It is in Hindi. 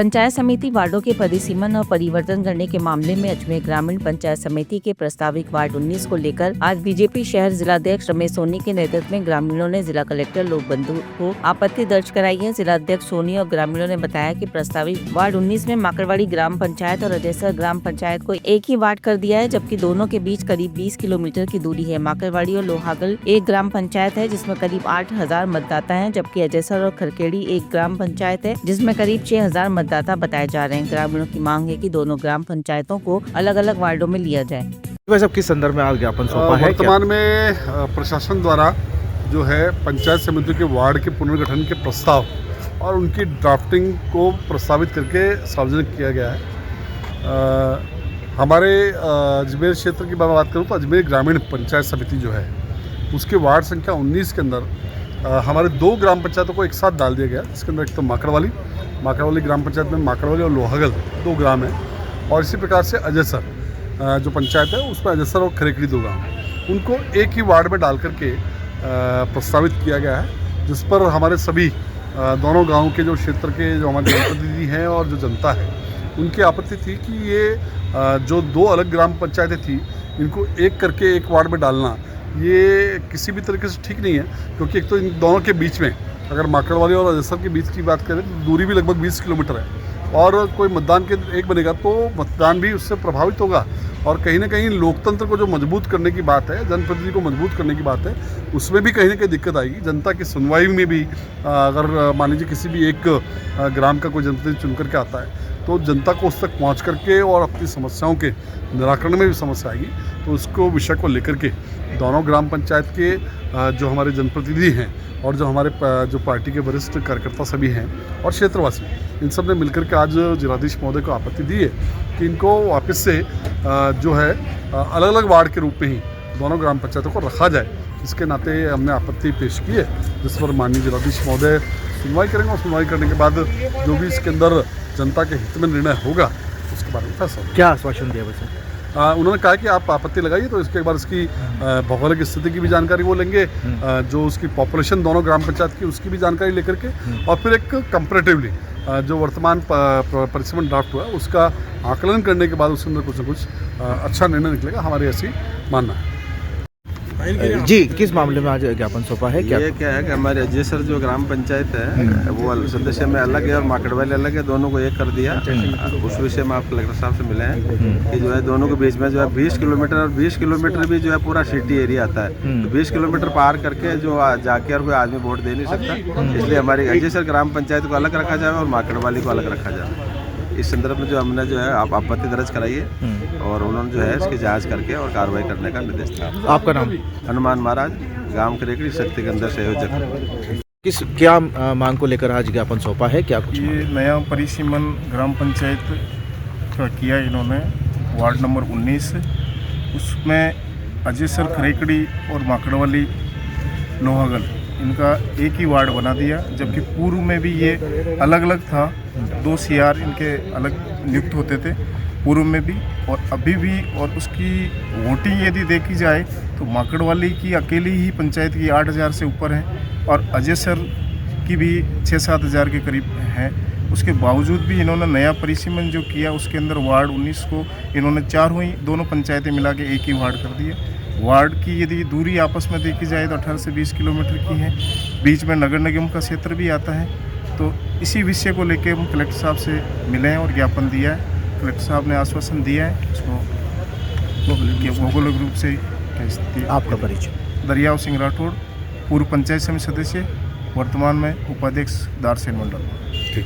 पंचायत समिति वार्डों के परिसीमन और परिवर्तन करने के मामले में अजमेर ग्रामीण पंचायत समिति के प्रस्तावित वार्ड 19 को लेकर आज बीजेपी शहर जिलाध्यक्ष रमेश सोनी के नेतृत्व में ग्रामीणों ने जिला कलेक्टर लोकबंधु को आपत्ति दर्ज कराई है। जिलाध्यक्ष सोनी और ग्रामीणों ने बताया कि प्रस्तावित वार्ड 19 में माकड़वाड़ी ग्राम पंचायत और अजयसर ग्राम पंचायत को एक ही वार्ड कर दिया है, जबकि दोनों के बीच करीब 20 किलोमीटर की दूरी है। माकड़वाड़ी और लोहागल एक ग्राम पंचायत है जिसमें करीब 8,000 मतदाता है, जबकि अजयसर और खरकेड़ी एक ग्राम पंचायत है जिसमें करीब 6,000 मतदाता बताए जा रहे हैं। ग्रामीणों की मांग है कि दोनों ग्राम पंचायतों को अलग अलग वार्डों में लिया जाए। वैसे किस संदर्भ में आज ज्ञापन सौंपा है? वर्तमान में प्रशासन द्वारा जो है पंचायत समिति के वार्ड के पुनर्गठन के प्रस्ताव और उनकी ड्राफ्टिंग को प्रस्तावित करके सार्वजनिक किया गया है। हमारे अजमेर क्षेत्र की बात करूँ तो अजमेर ग्रामीण पंचायत समिति जो है उसके वार्ड संख्या 19 के अंदर हमारे 2 ग्राम पंचायतों को एक साथ डाल दिया गया। इसके अंदर एक तो माकड़वाली ग्राम पंचायत में माकड़वाली और लोहागल 2 ग्राम है, और इसी प्रकार से अजयसर जो पंचायत है उसमें अजयसर और खरेकड़ी 2 ग्राम, उनको एक ही वार्ड में डाल करके प्रस्तावित किया गया है, जिस पर हमारे सभी दोनों गांव के जो क्षेत्र के जो हमारे जनप्रतिनिधि हैं और जो जनता है उनकी आपत्ति थी कि ये जो 2 अलग ग्राम पंचायतें थी इनको एक करके एक वार्ड में डालना ये किसी भी तरीके से ठीक नहीं है, क्योंकि एक तो इन दोनों के बीच में अगर माकड़वाली और अजयसर के बीच की बात करें तो दूरी भी लगभग 20 किलोमीटर है, और कोई मतदान केंद्र एक बनेगा तो मतदान भी उससे प्रभावित होगा, और कहीं ना कहीं लोकतंत्र को जो मजबूत करने की बात है, जनप्रतिनिधि को मजबूत करने की बात है, उसमें भी कहीं ना कहीं दिक्कत आएगी। जनता की सुनवाई में भी अगर मान लीजिए किसी भी एक ग्राम का कोई जनप्रतिनिधि चुन करके आता है तो जनता को उस तक पहुँच करके और अपनी समस्याओं के निराकरण में भी समस्या आएगी। तो उसको विषय को लेकर के दोनों ग्राम पंचायत के जो हमारे जनप्रतिनिधि हैं और जो हमारे जो पार्टी के वरिष्ठ कार्यकर्ता सभी हैं और क्षेत्रवासी, इन सब ने मिलकर के आज जिलाधीश महोदय को आपत्ति दी है कि इनको वापस से जो है अलग अलग वार्ड के रूप में ही दोनों ग्राम पंचायतों को रखा जाए। इसके नाते हमने आपत्ति पेश की है, जिस पर माननीय जिलाधीश महोदय सुनवाई करेंगे, और सुनवाई करने के बाद जो भी इसके अंदर जनता के हित में निर्णय होगा उसके बारे में फैसला। क्या आश्वासन दिया वैसे? उन्होंने कहा कि आप आपत्ति लगाइए तो इसके बाद इसकी भौगोलिक स्थिति की भी जानकारी वो लेंगे, जो उसकी पॉपुलेशन दोनों ग्राम पंचायत की उसकी भी जानकारी लेकर के, और फिर एक कंपैरेटिवली जो वर्तमान परिसीमन ड्राफ्ट हुआ है उसका आकलन करने के बाद उसके अंदर कुछ न कुछ अच्छा निर्णय निकलेगा, हमारी ऐसी मानना है। जी, किस मामले में आज ज्ञापन सौंपा है? ये क्या है कि हमारे अजयसर जो ग्राम पंचायत है वो सदस्य में अलग है और माकड़वाली अलग है, दोनों को एक कर दिया। उस विषय में आप कलेक्टर साहब से मिले हैं कि जो है दोनों के बीच में जो है 20 किलोमीटर और 20 किलोमीटर भी जो है पूरा सिटी एरिया आता है, तो 20 किलोमीटर पार करके जो जाके और कोई आदमी वोट दे नहीं सकता, इसलिए हमारी अजयसर ग्राम पंचायत को अलग रखा जाए और माकड़वाली को अलग रखा जाए। इस संदर्भ में जो हमने जो है आप आपत्ति दर्ज कराई है और उन्होंने जो है इसकी जांच करके और कार्रवाई करने का निर्देश दिया। आपका नाम? हनुमान महाराज, गांव खरेकड़ी, शक्ति केंद्र संयोजक। क्या मांग को लेकर आज ज्ञापन सौंपा है? क्या कुछ? ये नया परिसीमन ग्राम पंचायत का किया इन्होंने वार्ड नंबर 19, उसमें अजयसर खरेकड़ी और माकड़वाली लोहागल इनका एक ही वार्ड बना दिया, जबकि पूर्व में भी ये अलग अलग था। 2 CR इनके अलग नियुक्त होते थे पूर्व में भी और अभी भी, और उसकी वोटिंग यदि देखी जाए तो माकड़वाली की अकेली ही पंचायत की 8,000 से ऊपर है और अजयसर की भी 6-7 हज़ार के करीब है। उसके बावजूद भी इन्होंने नया परिसीमन जो किया उसके अंदर वार्ड 19 को इन्होंने 4 हुई दोनों पंचायतें मिला के एक ही वार्ड कर दिया। वार्ड की यदि दूरी आपस में देखी जाए तो 18 से 20 किलोमीटर की है, बीच में नगर निगम का क्षेत्र भी आता है। तो इसी विषय को लेकर हम कलेक्टर साहब से मिले हैं और ज्ञापन दिया है। कलेक्टर साहब ने आश्वासन दिया है उसको भौगोलिक रूप से स्थिति। आपका परिचय? दरियाव सिंह राठौड़, पूर्व पंचायत समिति सदस्य, वर्तमान में उपाध्यक्ष दारसेन मंडल। ठीक।